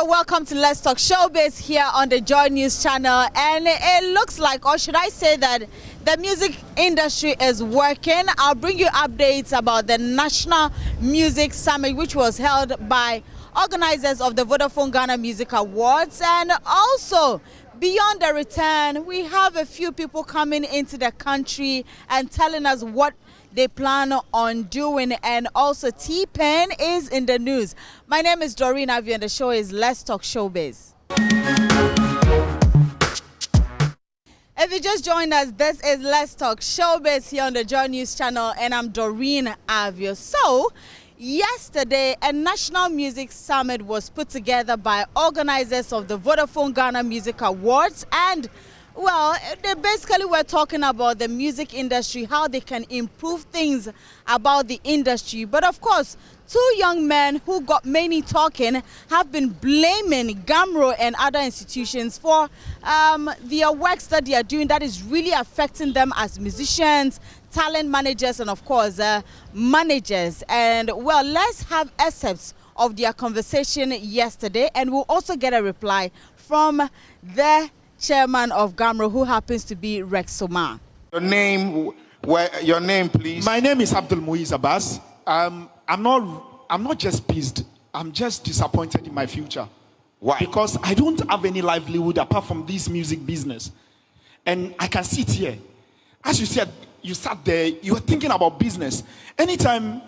welcome to Let's Talk Showbiz here on the JoyNews channel. And it looks like, or should I say that the music industry is working. I'll bring you updates about the National Music Summit, which was held by organizers of the Vodafone Ghana Music Awards. And also, beyond the return, we have a few people coming into the country and telling us what they plan on doing, and also T-Pain is in the news. My name is Doreen Avio and the show is Let's Talk Showbiz. If you just joined us, this is Let's Talk Showbiz here on the JoyNews channel, and I'm Doreen Avio. So, yesterday, a National Music Summit was put together by organizers of the Vodafone Ghana Music Awards, and well, they basically were talking about the music industry, how they can improve things about the industry. But of course, two young men who got many talking have been blaming Gamro and other institutions for their works that they are doing that is really affecting them as musicians, talent managers, and of course, managers. And well, let's have excerpts of their conversation yesterday, and we'll also get a reply from the chairman of Gamro, who happens to be Rex Soma. Your name, please. My name is Abdul Muiz Abbas. I'm not just pissed. I'm just disappointed in my future. Why? Because I don't have any livelihood apart from this music business. And I can sit here. As you said, you sat there, you were thinking about business. Anytime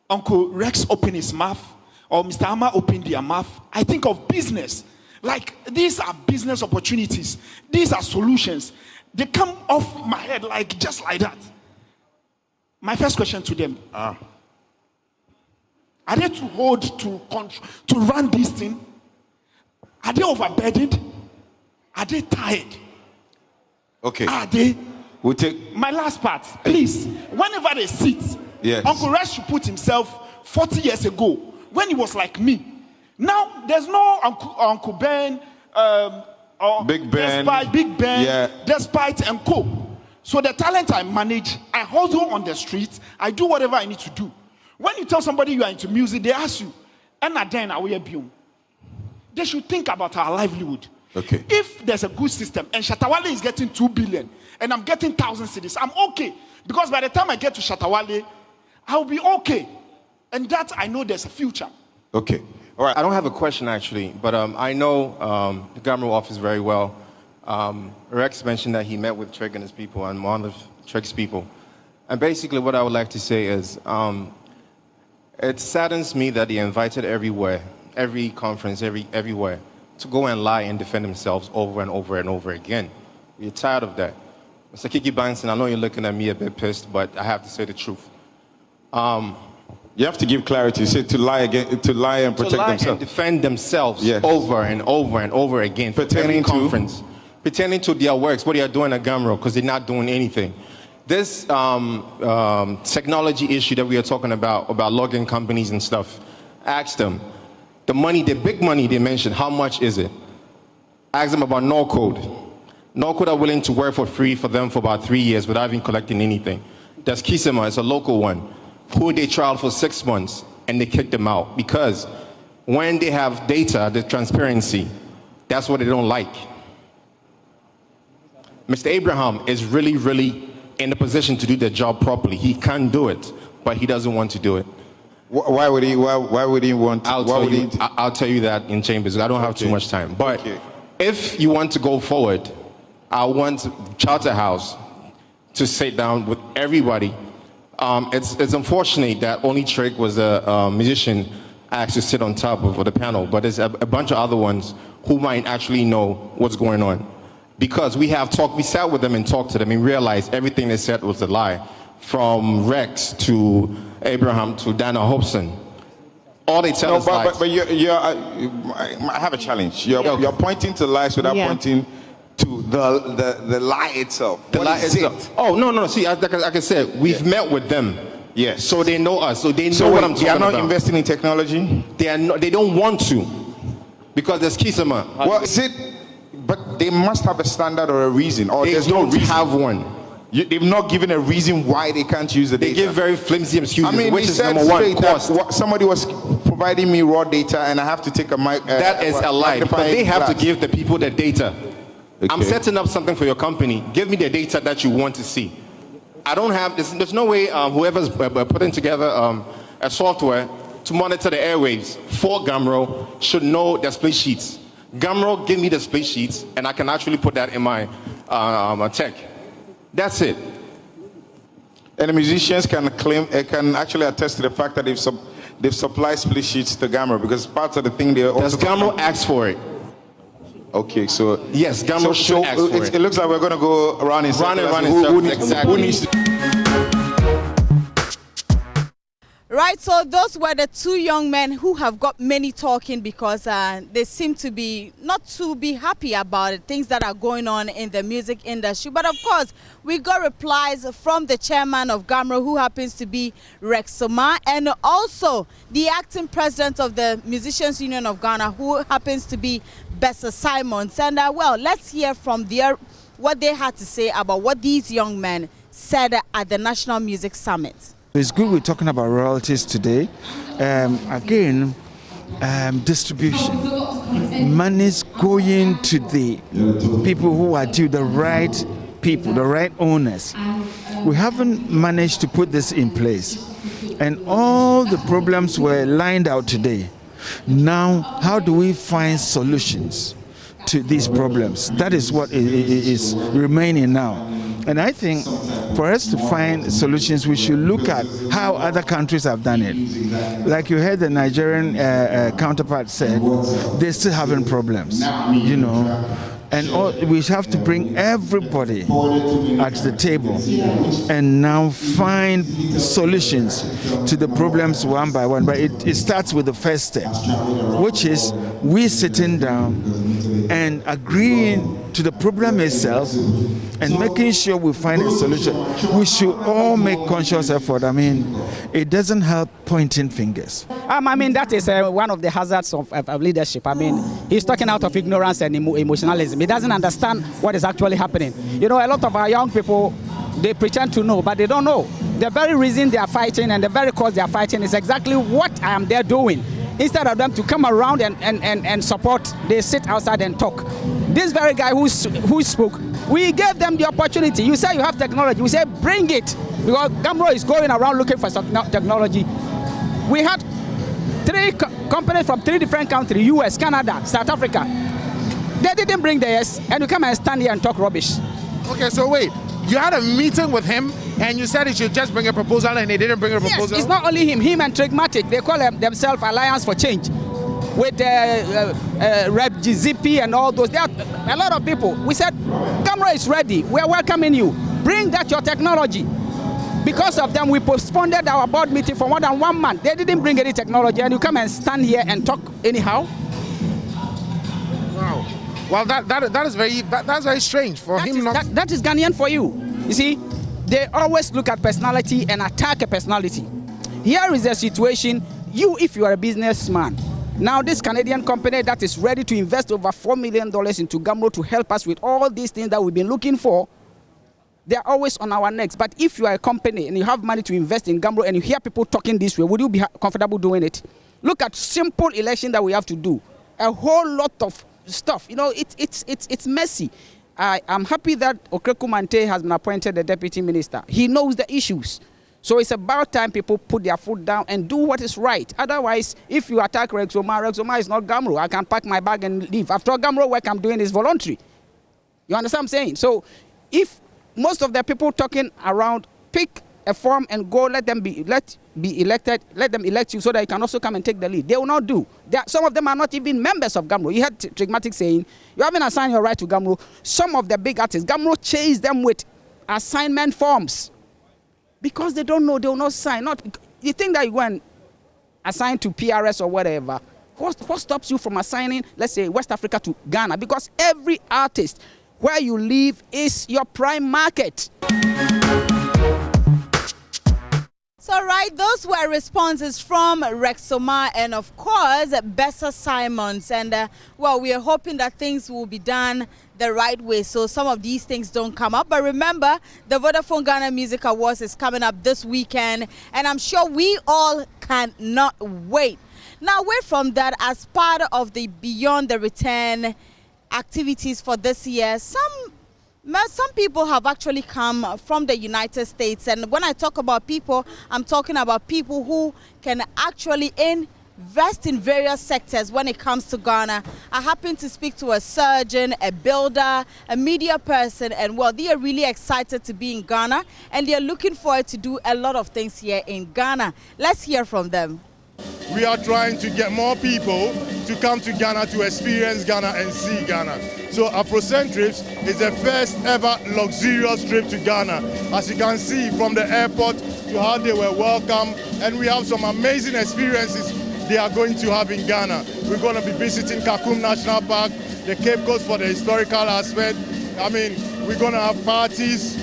Uncle Rex opened his mouth or Mr. Amma opened their mouth, I think of business. Like, these are business opportunities. These are solutions. They come off my head like just like that. My first question to them: are they too old to run this thing? Are they overburdened? Are they tired? Okay. Are they? We'll take my last part, please. Whenever they sit, yes. Uncle Rex should put himself 40 years ago when he was like me. Now there's no Uncle Ben, or Big Ben, despite Big Ben, yeah. despite and co. So the talent I manage, I hustle on the streets, I do whatever I need to do. When you tell somebody you are into music, they ask you, and then I will be. They should think about our livelihood. Okay. If there's a good system and Shatawale is getting 2 billion and I'm getting 1,000 cities, I'm okay. Because by the time I get to Shatawale, I'll be okay. And that I know there's a future. Okay. All right, I don't have a question actually, but I know the Gamro office very well. Rex mentioned that he met with Trigg and his people and one of Trigg's people. And basically what I would like to say is, it saddens me that they invited everywhere, every conference, everywhere, to go and lie and defend themselves over and over and over again. We're tired of that. Mr. Kiki Banson, I know you're looking at me a bit pissed, but I have to say the truth. You have to give clarity. Say to lie again, to lie and protect themselves. And defend themselves, yes. over and over and over again. Pertaining to conference, pertaining to their works, what they are doing at Gamro, because they're not doing anything. This technology issue that we are talking about login companies and stuff, ask them the money, the big money they mentioned, how much is it? Ask them about no code. No code are willing to work for free for them for about 3 years without even collecting anything. That's Kisima, it's a local one, who they trialed for 6 months and they kicked them out because when they have data, the transparency, that's what they don't like. Mr. Abraham is really in the position to do the job properly. He can do it, but he doesn't want to do it. Why would he want? I'll tell you that in chambers. I don't have too much time. But if you want to go forward, I want Charterhouse to sit down with everybody. It's unfortunate that only Trigg was a musician asked to sit on top of the panel, but there's a bunch of other ones who might actually know what's going on. Because we sat with them and talked to them and realized everything they said was a lie. From Rex to Abraham to Dana Hobson. All they tell us lies. But I have a challenge. You're pointing to lies without pointing to the lie itself. The lie itself. Oh, no. See, like I said, we've met with them. Yes. So they know us. So they know what I'm talking about. They are not investing in technology? They don't want to. Because there's Kisama. Well, but they must have a standard or a reason. Or there's no reason. Have one. They've not given a reason why they can't use the data. They give very flimsy excuses, I mean, which is number one, cost. Somebody was providing me raw data and I have to take a mic. That is a lie, because they have to give the people the data. Okay. I'm setting up something for your company. Give me the data that you want to see. I don't have, there's no way whoever's putting together a software to monitor the airwaves for Gumroad should know the split sheets. Gumroad, give me the split sheets, and I can actually put that in my tech. That's it. And the musicians can claim, can actually attest to the fact that they've supplied split sheets to Gumroad, because part of the thing they also. Does Gumroad ask for it? Okay, so yes, Gumroad should ask for it. It looks like we're going to go around in circles. Who needs to? Right, so those were the two young men who have got many talking, because they seem to be not to be happy about it, things that are going on in the music industry. But of course, we got replies from the chairman of Gumroad, who happens to be Rex Somah, and also the acting president of the Musicians Union of Ghana, who happens to be Bessa Simons. And well, let's hear from what they had to say about what these young men said at the National Music Summit. It's good we're talking about royalties today. Again, distribution. Money's going to the people who are due, the right people, the right owners. We haven't managed to put this in place. And all the problems were lined out today. Now, how do we find solutions to these problems? That is what is remaining now. And I think for us to find solutions, we should look at how other countries have done it. Like you heard the Nigerian counterpart said, they're still having problems, you know. And we have to bring everybody at the table and now find solutions to the problems one by one. But it starts with the first step, which is we sitting down and agreeing to the problem itself and making sure we find a solution. We should all make conscious effort. I mean, it doesn't help pointing fingers. I mean, that is one of the hazards of leadership. I mean, he's talking out of ignorance and emotionalism. He doesn't understand what is actually happening. You know, a lot of our young people, they pretend to know, but they don't know. The very reason they are fighting and the very cause they are fighting is exactly what I am there doing. Instead of them to come around and support, they sit outside and talk. This very guy who spoke, we gave them the opportunity. You say you have technology. We say bring it, because Gumroad is going around looking for technology. We had 3 companies from 3 different countries, US, Canada, South Africa. They didn't bring theirs, and you come and stand here and talk rubbish. Okay, so wait. You had a meeting with him, and you said he should just bring a proposal, and they didn't bring a proposal? Yes, it's not only him and Trigmatic. They call themselves Alliance for Change. With Rep GZP and all those. There are a lot of people. We said, Gumroad is ready. We're welcoming you. Bring that your technology. Because of them, we postponed our board meeting for more than 1 month. They didn't bring any technology, and you come and stand here and talk anyhow. Wow. Well, that's very strange for him. That is Ghanaian for you. You see, they always look at personality and attack a personality. Here is the situation. If you are a businessman, now this Canadian company that is ready to invest over $4 million into Gumroad to help us with all these things that we've been looking for, they are always on our necks. But if you are a company and you have money to invest in Gumroad and you hear people talking this way, would you be comfortable doing it? Look at simple election that we have to do. A whole lot of stuff. You know, it's messy. I'm happy that Okreku Mante has been appointed the deputy minister. He knows the issues. So it's about time people put their foot down and do what is right. Otherwise, if you attack Rex Somah is not Gumroad. I can pack my bag and leave. After all, Gumroad work I'm doing is voluntary. You understand what I'm saying? So if most of the people talking around pick a form and go, let them be elected, let them elect you so that you can also come and take the lead. They will not do. Some of them are not even members of Gumroad. You had Trigmatic saying, you haven't assigned your right to Gumroad. Some of the big artists, Gumroad chased them with assignment forms. Because they don't know, they will not sign. You think that you go and assign to PRS or whatever. What stops you from assigning, let's say, West Africa to Ghana? Because every artist, where you live is your prime market. So, right, those were responses from Rex Somah and, of course, Bessa Simons. And, well, we are hoping that things will be done the right way so some of these things don't come up. But remember, the Vodafone Ghana Music Awards is coming up this weekend, and I'm sure we all cannot wait. Now, away from that, as part of the Beyond the Return activities for this year, some people have actually come from the United States. And when I talk about people, I'm talking about people who can actually invest in various sectors when it comes to Ghana. I happen to speak to a surgeon, a builder, a media person, and well, they are really excited to be in Ghana and they are looking forward to do a lot of things here in Ghana. Let's hear from them. We are trying to get more people to come to Ghana to experience Ghana and see Ghana. So Afrocent Trips is the first ever luxurious trip to Ghana. As you can see from the airport to how they were welcomed, and we have some amazing experiences they are going to have in Ghana. We're going to be visiting Kakum National Park, the Cape Coast for the historical aspect. I mean, we're going to have parties.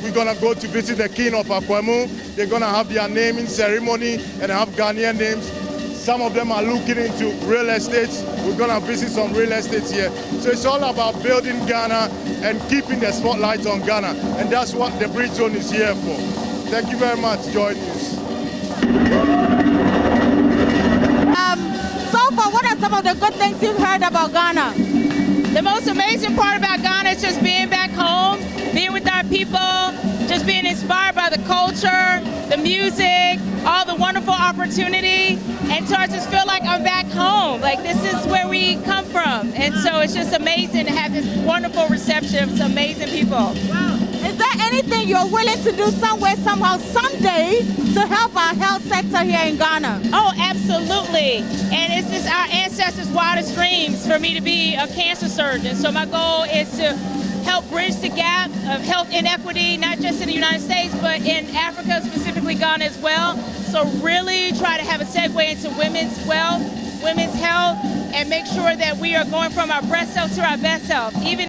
We're going to go to visit the king of Akwemu. They're going to have their naming ceremony and have Ghanaian names. Some of them are looking into real estate. We're going to visit some real estate here. So it's all about building Ghana and keeping the spotlight on Ghana. And that's what the Bridge Zone is here for. Thank you very much, JoyNews. So far, what are some of the good things you've heard about Ghana? The most amazing part about Ghana is just being back home, being with our people, just being inspired by the culture, the music, all the wonderful opportunity. And so I just feel like I'm back home. Like, this is where we come from. And so it's just amazing to have this wonderful reception of some amazing people. Wow. Is there anything you're willing to do somewhere, somehow, someday to help our health sector here in Ghana? Oh, absolutely. And it's just our ancestors' wildest dreams for me to be a cancer surgeon. So my goal is to help bridge the gap of health inequity, not just in the United States, but in Africa, specifically Ghana as well. So really try to have a segue into women's wealth, women's health, and make sure that we are going from our breast health to our best health. Even